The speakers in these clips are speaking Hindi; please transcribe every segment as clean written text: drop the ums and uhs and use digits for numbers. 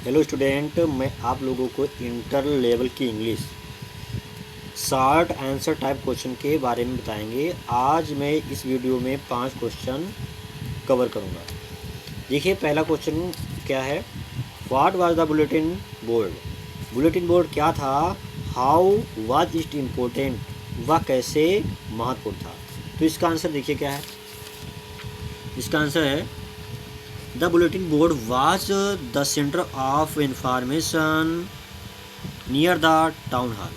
हेलो स्टूडेंट, मैं आप लोगों को इंटर लेवल की English short answer type question के बारे में बताएंगे। आज मैं इस वीडियो में 5 क्वेश्चन कवर करूंगा। देखिए, पहला क्वेश्चन क्या है। What was the bulletin board? Bulletin board क्या था? How was it important? वह कैसे महत्वपूर्ण था? तो इसका आंसर देखिए क्या है। इसका आंसर है The bulletin board was the center of information near the town hall.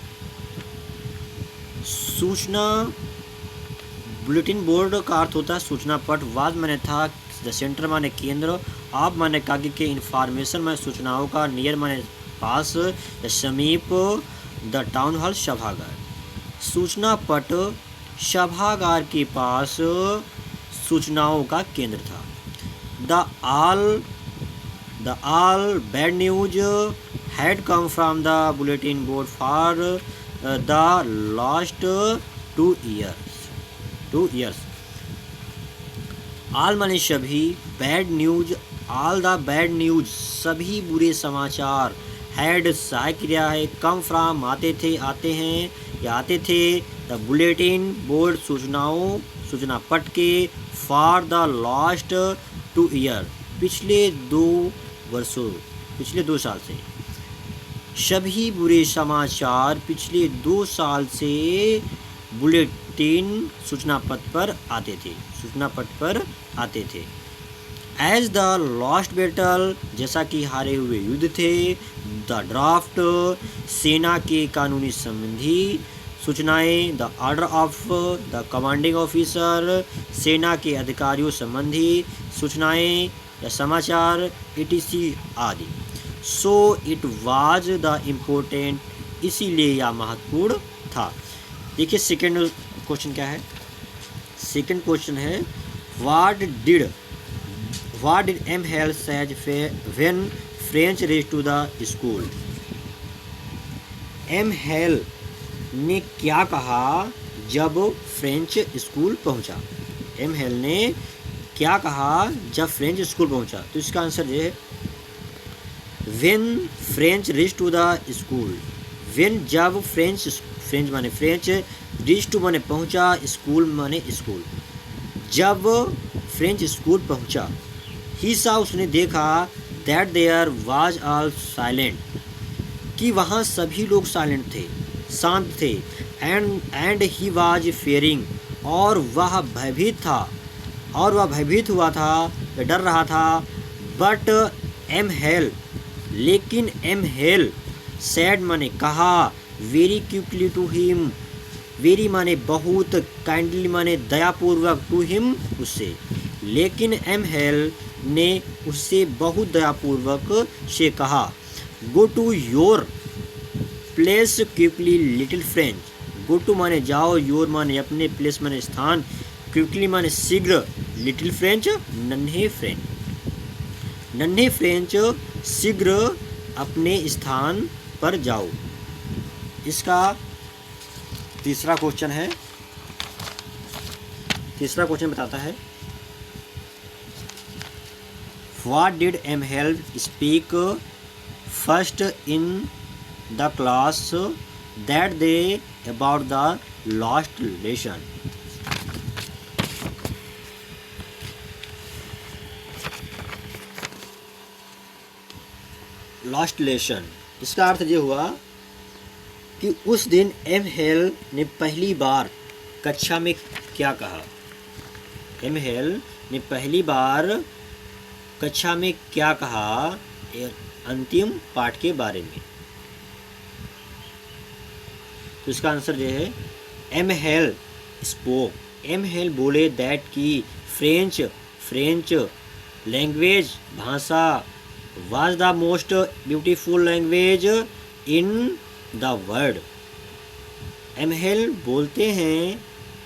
सूचना, बुलेटिन बोर्ड का अर्थ होता है सूचना पट। वाज माने था, द सेंटर माने केंद्र, ऑफ माने आगे के, इंफॉर्मेशन माने सूचनाओं का, नियर माने पास या समीप, द टाउन हॉल सभागार। सूचना पट सभागार के पास सूचनाओं का केंद्र था। The all bad news had come from the bulletin board for the last 2 years. All माने सभी, bad news, all the bad news, सभी बुरे समाचार, had सहायक क्रिया है, come from आते थे, आते हैं या आते थे, the bulletin board सूचना पट के, for the last 2 ईयर पिछले 2 वर्षों, पिछले 2 साल से। सभी बुरे समाचार पिछले 2 साल से बुलेटिन सूचना पट पर आते थे। एज द लॉस्ट बैटल, जैसा कि हारे हुए युद्ध थे। द ड्राफ्ट, सेना के कानूनी संबंधी सूचनाएं। The order of the commanding officer, सेना के अधिकारियों संबंधी सूचनाएं या समाचार, etc आदि। So it was the important, इसीलिए यह महत्वपूर्ण था। देखिए सेकेंड क्वेश्चन क्या है। सेकेंड क्वेश्चन है, what did M Hamel says when French reach to the school? M Hamel ने क्या कहा जब फ्रेंच स्कूल पहुंचा? एम हेल ने क्या कहा जब फ्रेंच स्कूल पहुंचा? तो इसका आंसर ये है, when French reach to the school. When जब फ्रेंच माने फ्रेंच, रीच टू माने पहुंचा, स्कूल माने स्कूल। जब फ्रेंच स्कूल पहुंचा, ही सा उसने देखा, that there was all silent, कि वहाँ सभी लोग साइलेंट थे, शांत थे। एंड ही वाज फेयरिंग, और वह भयभीत हुआ था, डर रहा था। बट एम हेल, लेकिन एम हेल, सैड माने कहा, very quickly to him, very माने बहुत, काइंडली माने दयापूर्वक, टू हिम उससे। लेकिन एम हेल ने उससे बहुत दयापूर्वक से कहा, go to your place quickly little French. Go to माने जाओ, योर माने अपने, प्लेस माने स्थान, क्विकली माने शीघ्र, लिटिल फ्रेंच नन्हे फ्रेंच, शीघ्र अपने स्थान पर जाओ। इसका तीसरा क्वेश्चन है। तीसरा क्वेश्चन बताता है, what did M Hamel speak first in the class that day about the lost lesson? Lost lesson, इसका अर्थ ये हुआ कि उस दिन एम हेल ने पहली बार कक्षा में क्या कहा। एम हेल ने पहली बार कक्षा में क्या कहा अंतिम पाठ के बारे में? तो इसका आंसर ये है, M Hamel spoke, M Hamel बोले, दैट की फ्रेंच लैंग्वेज भाषा was the most beautiful language in the world. M Hamel बोलते हैं,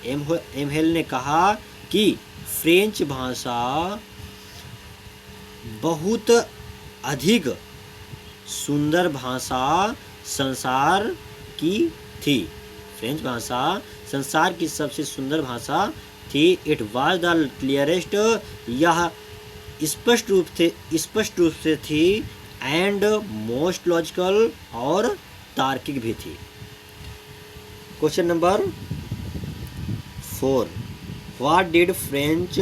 एम हेल ने कहा कि फ्रेंच भाषा बहुत अधिक सुंदर भाषा संसार की थी। फ्रेंच भाषा संसार की सबसे सुंदर भाषा थी। इट वाज द क्लियरेस्ट, यह स्पष्ट रूप से थी। एंड मोस्ट लॉजिकल और तार्किक भी थी। Question number 4, what did French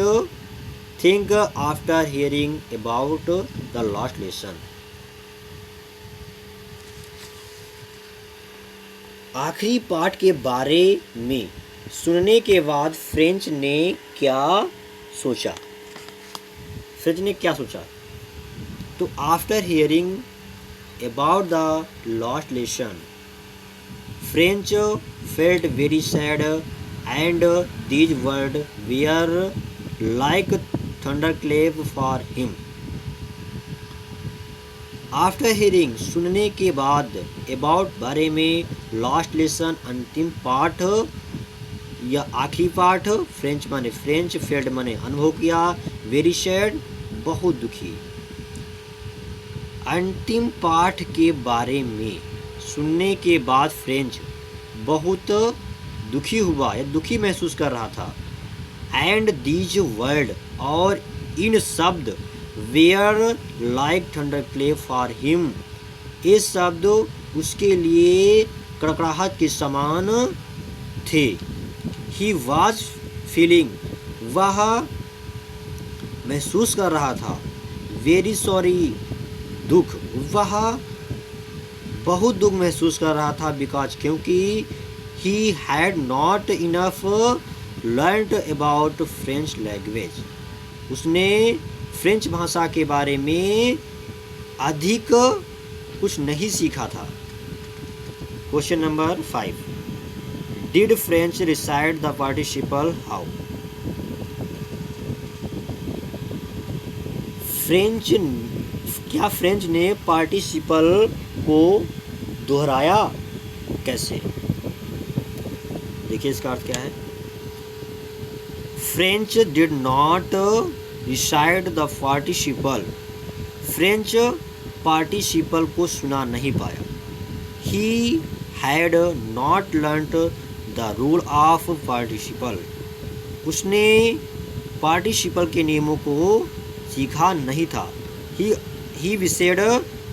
think after hearing about the last lesson. आखिरी पाठ के बारे में सुनने के बाद फ्रेंच ने क्या सोचा? फ्रेंच ने क्या सोचा? तो after hearing about the last lesson French felt very sad and these word were like thunderclap for him. After hearing सुनने के बाद, अबाउट बारे में, लास्ट लेसन अंतिम पाठ या आखिरी पाठ, फ्रेंच माने फ्रेंच, फेल्ड माने अनुभव किया, वेरी सैड बहुत दुखी। अंतिम पाठ के बारे में सुनने के बाद फ्रेंच बहुत दुखी हुआ या दुखी महसूस कर रहा था। एंड दीज वर्ड और इन शब्द where like thunderclap for him, ये शब्द उसके लिए कड़कड़ाहट के समान थे। ही वॉज फीलिंग, वह महसूस कर रहा था। वेरी सॉरी दुख, वह बहुत दुख महसूस कर रहा था। बिकॉज क्योंकि he had not enough learned about French language, उसने फ्रेंच भाषा के बारे में अधिक कुछ नहीं सीखा था। Question number 5, did French reside the participle how. क्या फ्रेंच ने पार्टिसिपल को दोहराया? कैसे? देखिए इसका अर्थ क्या है। French did not reside the participle, French participle को सुना नहीं पाया। He had not learned the rule of participle, उसने पार्टिसिपल के नियमों को सीखा नहीं था। ही विसेड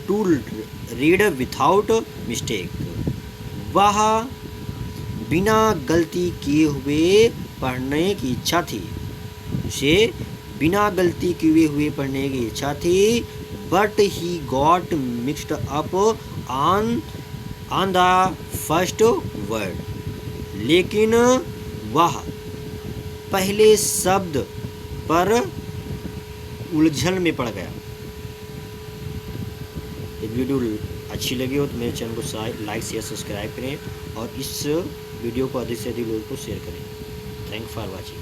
टू रीड विथआउट मिस्टेक, वह बिना गलती किए हुए पढ़ने की इच्छा थी, उसे बिना गलती किए हुए पढ़ने की इच्छा थी। But he got mixed up on the first word, लेकिन वह पहले शब्द पर उलझन में पड़ गया। यदि वीडियो अच्छी लगी हो तो मेरे चैनल को लाइक शेयर सब्सक्राइब करें और इस वीडियो को अधिक से अधिक लोगों को शेयर करें। Thank for watching.